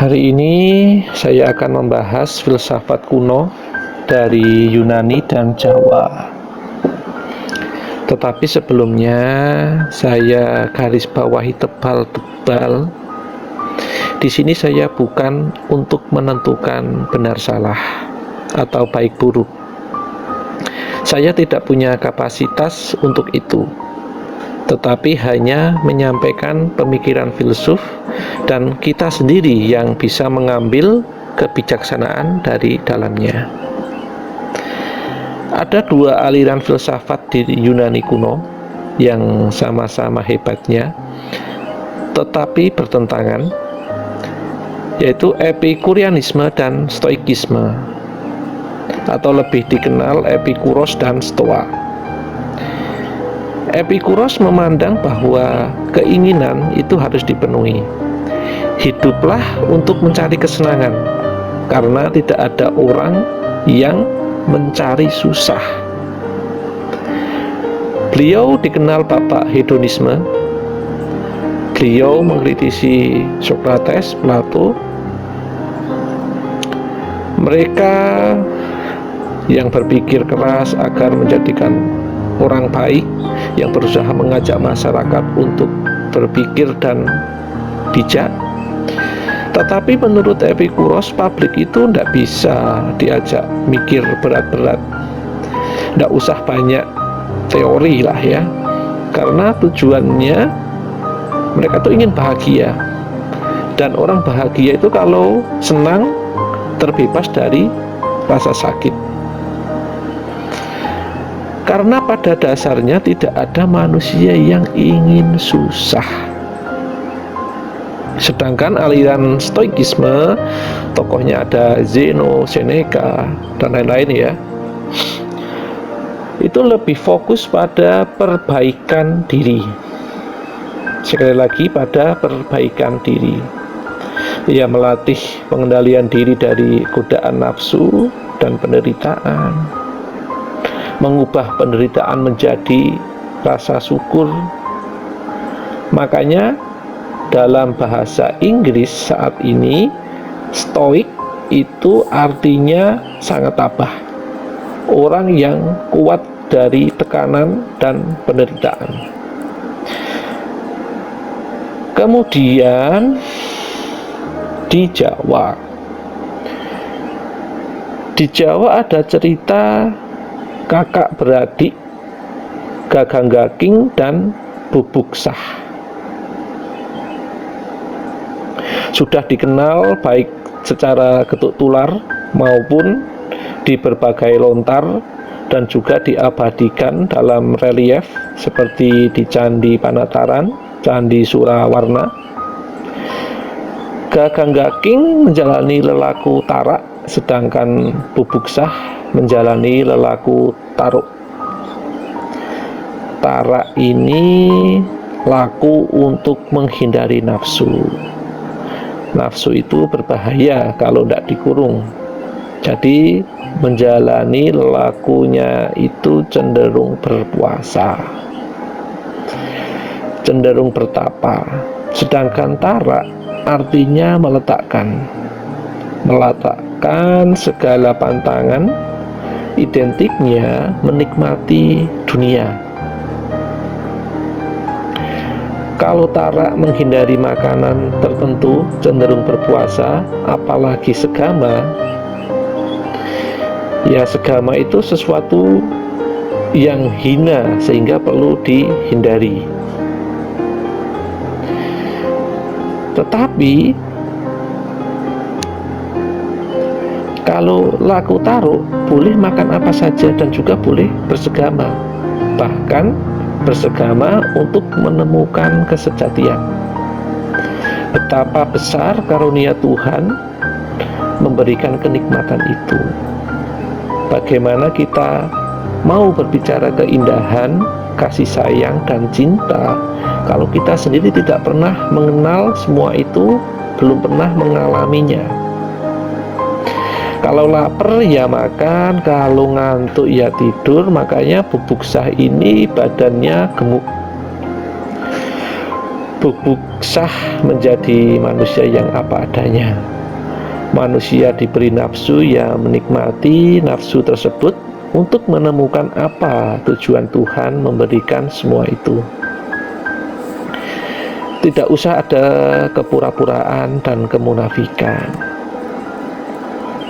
Hari ini saya akan membahas filsafat kuno dari Yunani dan Jawa. Tetapi sebelumnya saya garis bawahi tebal-tebal. Di sini saya bukan untuk menentukan benar salah atau baik buruk. Saya tidak punya kapasitas untuk itu, tetapi hanya menyampaikan pemikiran filsuf, dan kita sendiri yang bisa mengambil kebijaksanaan dari dalamnya. Ada dua aliran filsafat di Yunani kuno yang sama-sama hebatnya, tetapi bertentangan, yaitu Epikurianisme dan Stoikisme, atau lebih dikenal Epikuros dan Stoa. Epikuros memandang bahwa keinginan itu harus dipenuhi. Hiduplah untuk mencari kesenangan, karena tidak ada orang yang mencari susah. Beliau dikenal bapak hedonisme. Beliau mengkritisi Socrates, Plato. Mereka yang berpikir keras agar menjadikan orang baik, yang berusaha mengajak masyarakat untuk berpikir dan bijak. Tetapi menurut Epikuros, publik itu tidak bisa diajak mikir berat-berat, tidak usah banyak teori lah ya, karena tujuannya mereka tuh ingin bahagia, dan orang bahagia itu kalau senang terbebas dari rasa sakit. Karena pada dasarnya tidak ada manusia yang ingin susah. Sedangkan aliran Stoikisme, tokohnya ada Zeno, Seneca, dan lain-lain ya, itu lebih fokus pada perbaikan diri. Sekali lagi, pada perbaikan diri. Ia melatih pengendalian diri dari godaan nafsu dan penderitaan, mengubah penderitaan menjadi rasa syukur. Makanya dalam bahasa Inggris saat ini, stoik itu artinya sangat tabah, orang yang kuat dari tekanan dan penderitaan. Kemudian di Jawa ada cerita kakak beradik Gagang Gaking dan Bubuk Sah. Sudah dikenal baik secara getuk tular maupun di berbagai lontar, dan juga diabadikan dalam relief seperti di Candi Panataran, Candi Surawarna. Gagang Gaking menjalani lelaku tarak, sedangkan Bubuk Sah menjalani lelaku taruk. Tarak ini laku untuk menghindari nafsu. Nafsu itu berbahaya kalau tidak dikurung. Jadi menjalani lelakunya itu cenderung berpuasa, cenderung bertapa. Sedangkan tarak artinya meletakkan segala pantangan, identiknya menikmati dunia. Kalau tarak menghindari makanan tertentu, cenderung berpuasa, apalagi segama. Ya, segama itu sesuatu yang hina sehingga perlu dihindari. Tetapi kalau laku taruk, boleh makan apa saja dan juga boleh bersegama, bahkan bersegama untuk menemukan kesejatian. Betapa besar karunia Tuhan memberikan kenikmatan itu. Bagaimana kita mau berbicara keindahan, kasih sayang, dan cinta kalau kita sendiri tidak pernah mengenal semua itu, belum pernah mengalaminya. Kalau lapar ya makan, kalau ngantuk ya tidur. Makanya Bubuk Sah ini badannya gemuk. Bubuk Sah menjadi manusia yang apa adanya. Manusia diberi nafsu, ya menikmati nafsu tersebut untuk menemukan apa tujuan Tuhan memberikan semua itu. Tidak usah ada kepura-puraan dan kemunafikan.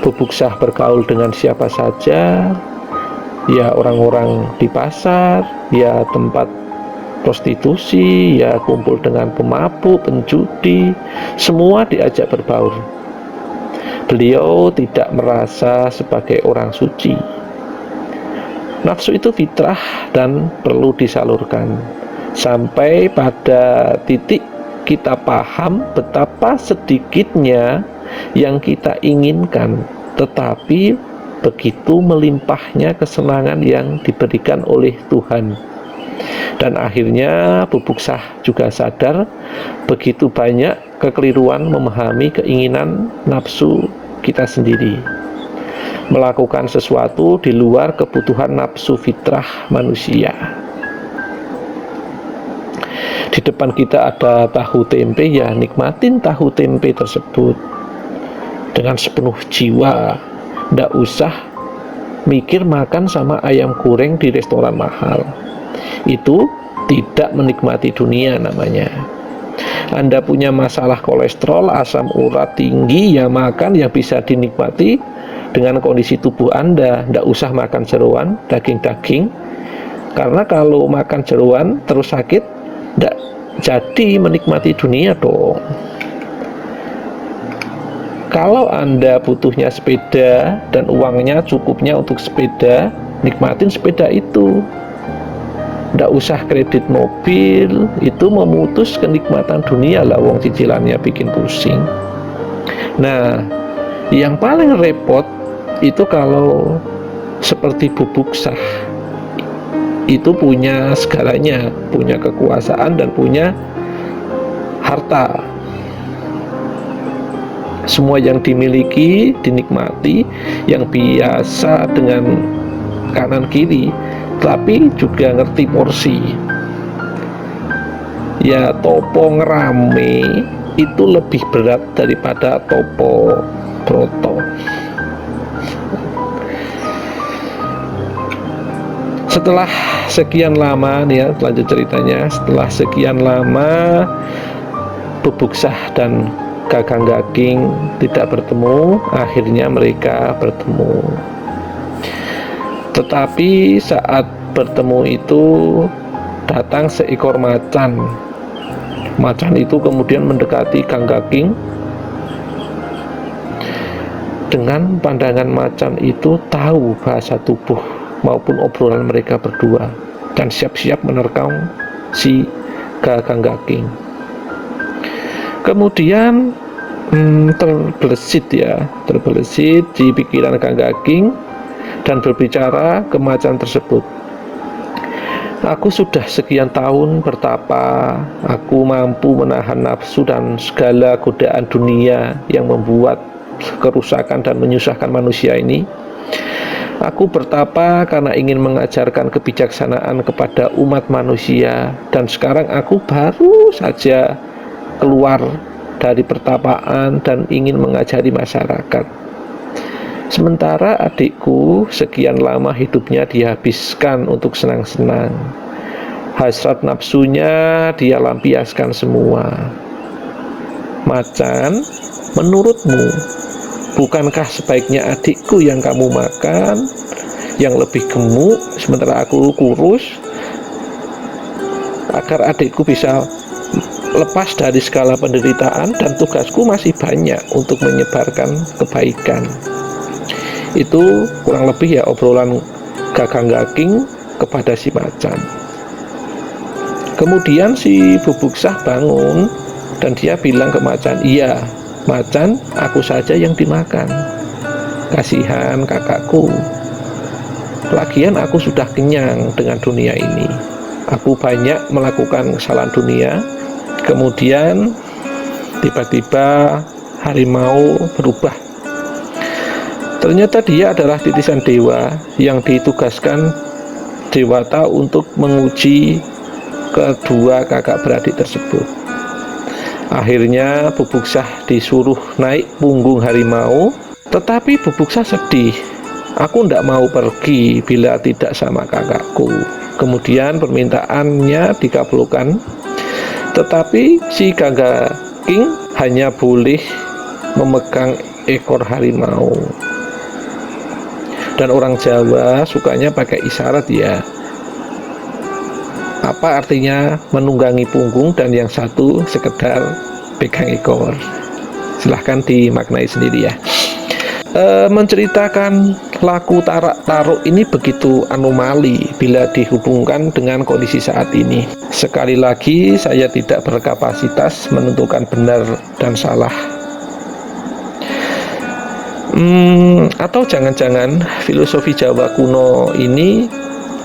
Bubuksah bergaul dengan siapa saja, ya orang-orang di pasar, ya tempat prostitusi, ya kumpul dengan pemabuk, penjudi, semua diajak berbaur. Beliau tidak merasa sebagai orang suci. Nafsu itu fitrah dan perlu disalurkan. Sampai pada titik kita paham betapa sedikitnya yang kita inginkan, tetapi begitu melimpahnya kesenangan yang diberikan oleh Tuhan. Dan akhirnya bubuksah juga sadar begitu banyak kekeliruan memahami keinginan nafsu kita sendiri, melakukan sesuatu di luar kebutuhan nafsu fitrah manusia. Di depan kita ada tahu tempe, ya nikmatin tahu tempe tersebut dengan sepenuh jiwa. Nggak usah mikir makan sama ayam goreng di restoran mahal. Itu tidak menikmati dunia namanya. Anda punya masalah kolesterol, asam urat tinggi, ya makan yang bisa dinikmati dengan kondisi tubuh Anda. Nggak usah makan jeroan, daging-daging, karena kalau makan jeroan terus sakit, nggak jadi menikmati dunia dong. Kalau Anda butuhnya sepeda dan uangnya cukupnya untuk sepeda, nikmatin sepeda itu. Nggak usah kredit mobil, itu memutus kenikmatan dunia lah, wong cicilannya bikin pusing. Nah, yang paling repot itu kalau seperti bubuksah, itu punya segalanya, punya kekuasaan dan punya harta. Semua yang dimiliki, dinikmati, yang biasa dengan kanan kiri, tapi juga ngerti porsi. Ya topo ngerame itu lebih berat daripada topo broto. Setelah sekian lama nih ya, lanjut ceritanya. Setelah sekian lama bubuksah dan Kakang Gaging tidak bertemu, akhirnya mereka bertemu. Tetapi saat bertemu itu datang seekor macan. Macan itu kemudian mendekati Kang Gaging. Dengan pandangan macan itu tahu bahasa tubuh maupun obrolan mereka berdua, dan siap-siap menerkam si Kakang Gaging. Kemudian terbesit di pikiran Kang Gaging dan berbicara ke macan tersebut. Aku sudah sekian tahun bertapa, aku mampu menahan nafsu dan segala godaan dunia yang membuat kerusakan dan menyusahkan manusia ini. Aku bertapa karena ingin mengajarkan kebijaksanaan kepada umat manusia, dan sekarang aku baru saja keluar dari pertapaan dan ingin mengajari masyarakat. Sementara adikku sekian lama hidupnya dihabiskan untuk senang-senang. Hasrat nafsunya dia lampiaskan semua. Macan, menurutmu, bukankah sebaiknya adikku yang kamu makan, yang lebih gemuk, sementara aku kurus, agar adikku bisa lepas dari segala penderitaan, dan tugasku masih banyak untuk menyebarkan kebaikan. Itu kurang lebih ya obrolan Kakang Gaging kepada si macan. Kemudian si bubuksah bangun dan dia bilang ke macan, "Iya, macan, aku saja yang dimakan. Kasihan kakakku. Lagian aku sudah kenyang dengan dunia ini. Aku banyak melakukan kesalahan dunia." Kemudian tiba-tiba harimau berubah. Ternyata dia adalah titisan dewa yang ditugaskan Dewata untuk menguji kedua kakak beradik tersebut. Akhirnya Bubuksah disuruh naik punggung harimau, tetapi Bubuksah sedih. Aku tidak mau pergi bila tidak sama kakakku. Kemudian permintaannya dikabulkan, tetapi si Gaga King hanya boleh memegang ekor harimau. Dan orang Jawa sukanya pakai isyarat ya. Apa artinya menunggangi punggung dan yang satu sekedar pegang ekor? Silahkan dimaknai sendiri ya. Menceritakan laku tarak taruk ini begitu anomali bila dihubungkan dengan kondisi saat ini. Sekali lagi, saya tidak berkapasitas menentukan benar dan salah. Atau jangan-jangan filosofi Jawa kuno ini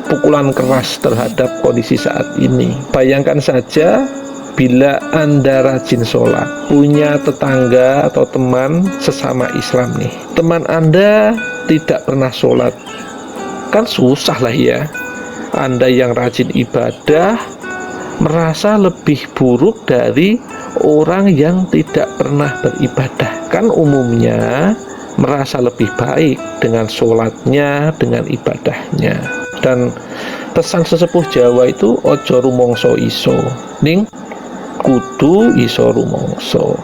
pukulan keras terhadap kondisi saat ini. Bayangkan saja bila Anda rajin sholat, punya tetangga atau teman sesama Islam nih, teman Anda tidak pernah sholat, kan susah lah ya. Anda yang rajin ibadah merasa lebih buruk dari orang yang tidak pernah beribadah. Kan umumnya merasa lebih baik dengan sholatnya, dengan ibadahnya. Dan pesan sesepuh Jawa itu ojo rumongso iso ning kudu iso rumongso.